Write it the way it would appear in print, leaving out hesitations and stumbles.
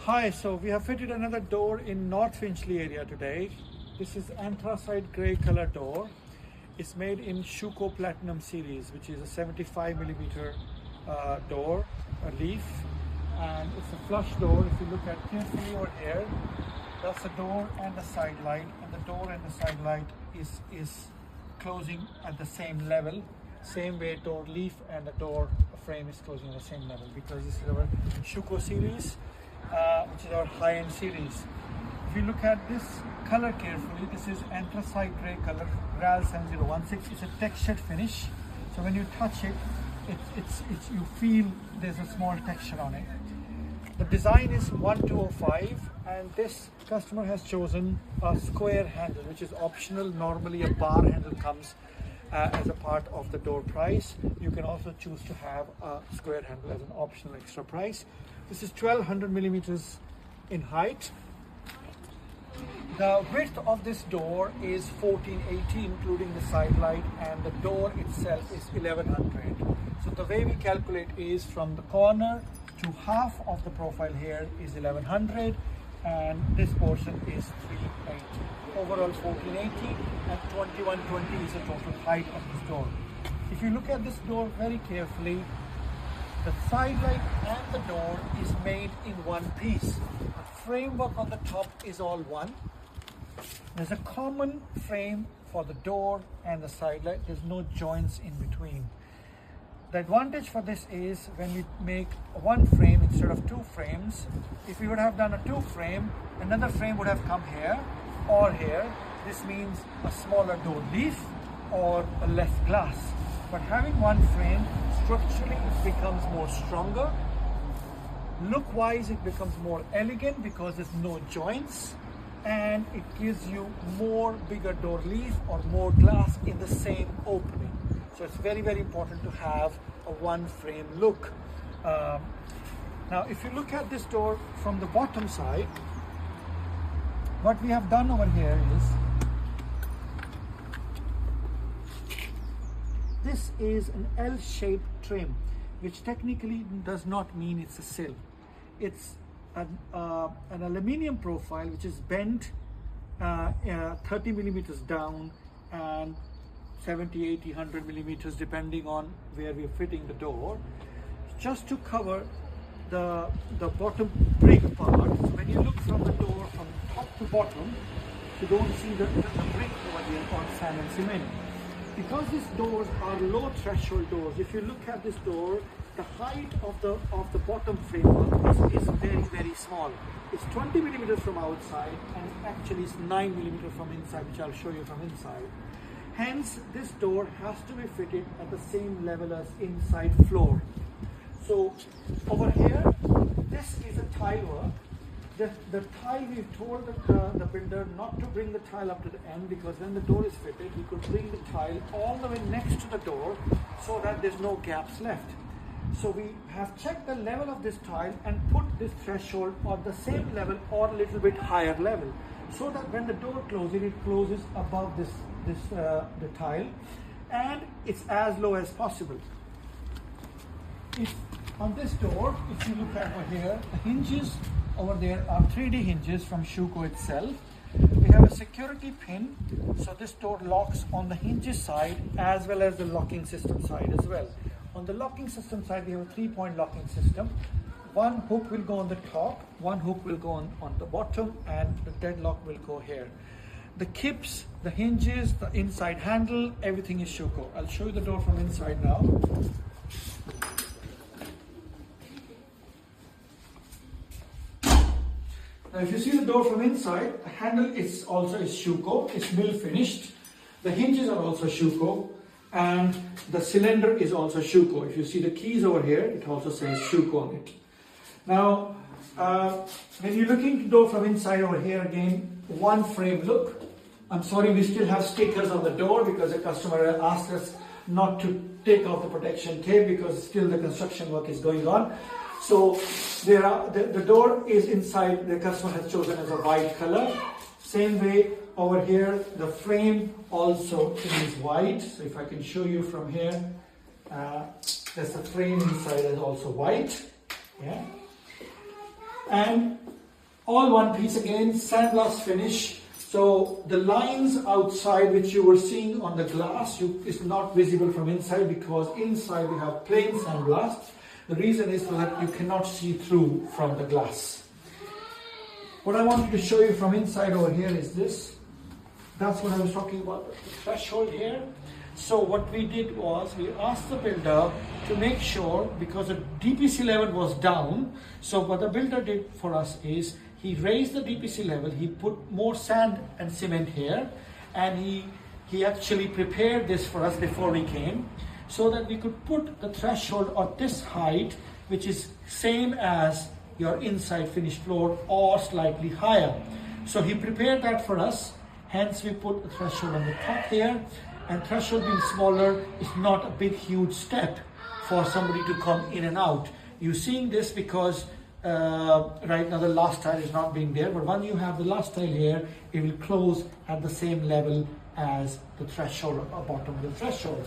Hi, so we have fitted another door in North Finchley area today. This is anthracite grey color door. It's made in Schuco Platinum series, which is a 75 millimeter door, a leaf, and it's a flush door. If you look at carefully over here, that's the door and the side light, and the door and the side light is closing at the same level. Same way door leaf and the door frame is closing at the same level, because this is our Schuco series, which is our high-end series. If you look at this color carefully, this is anthracite grey color, RAL 7016. It's a textured finish, so when you touch it, you feel there's a small texture on it. The design is 1205, and this customer has chosen a square handle, which is optional. Normally a bar handle comes as a part of the door price. You can also choose to have a square handle as an optional extra price. This is 1200 millimeters in height. The width of this door is 1480, including the side light, and the door itself is 1100. So the way we calculate is from the corner to half of the profile here is 1100, and this portion is 380. Overall 1480, and 2120 is the total height of this door. If you look at this door very carefully, the side light and the door is made in one piece. The framework on the top is all one. There's a common frame for the door and the side light. There's no joints in between. The advantage for this is when we make one frame instead of two frames. If we would have done a two frame, another frame would have come here or here. This means a smaller door leaf or a less glass. But having one frame, structurally it becomes more stronger. Look-wise, it becomes more elegant because there's no joints, and it gives you more bigger door leaf or more glass in the same opening. So it's very, very important to have a one frame look. Now, if you look at this door from the bottom side, what we have done over here is, this is an L-shaped trim, which technically does not mean it's a sill. It's an aluminium profile which is bent 30 millimeters down and 70, 80, 100 millimeters depending on where we're fitting the door, just to cover the bottom brick part. So when you look from the door from top to bottom, you don't see the brick over here on sand and cement. Because these doors are low threshold doors, if you look at this door, the height of the bottom framework is very, very small. It's 20 millimeters from outside, and actually it's 9 millimeters from inside, which I'll show you from inside. Hence, this door has to be fitted at the same level as inside floor. So over here, this is a tile work. The tile, we told the builder not to bring the tile up to the end, because when the door is fitted, we could bring the tile all the way next to the door so that there's no gaps left. So we have checked the level of this tile and put this threshold on the same level or a little bit higher level, so that when the door closes, it closes above the tile, and it's as low as possible. On this door, if you look at over here, the hinges over there are 3D hinges from Schuco itself. We have a security pin, so this door locks on the hinges side as well as the locking system side as well. On the locking system side, we have a 3-point locking system. One hook will go on the top, one hook will go on the bottom, and the deadlock will go here. The kips, the hinges, the inside handle, everything is Schuco. I'll show you the door from inside now. Now, if you see the door from inside, the handle is also Schuco. It's mill finished. The hinges are also Schuco, and the cylinder is also Schuco. If you see the keys over here, it also says Schuco on it. Now, when you're looking at the door from inside over here, again, one frame look. I'm sorry, we still have stickers on the door because the customer asked us not to take off the protection tape because still the construction work is going on. So the door is inside, the customer has chosen as a white color. Same way over here, the frame also is white. So if I can show you from here, there's a frame inside is also white. Yeah. And All one piece again, sandblast finish. So the lines outside which you were seeing on the glass is not visible from inside, because inside we have plain sandblast. The reason is so that you cannot see through from the glass. What I wanted to show you from inside over here is this. That's what I was talking about, the threshold here. So what we did was we asked the builder to make sure, because the DPC level was down, so what the builder did for us is he raised the DPC level, he put more sand and cement here, and he actually prepared this for us before we came, so that we could put the threshold at this height, which is same as your inside finished floor or slightly higher. So he prepared that for us, hence we put the threshold on the top here. And threshold being smaller is not a big huge step for somebody to come in and out. You're seeing this because right now the last tile is not being there, but when you have the last tile here, it will close at the same level as the threshold or bottom of the threshold.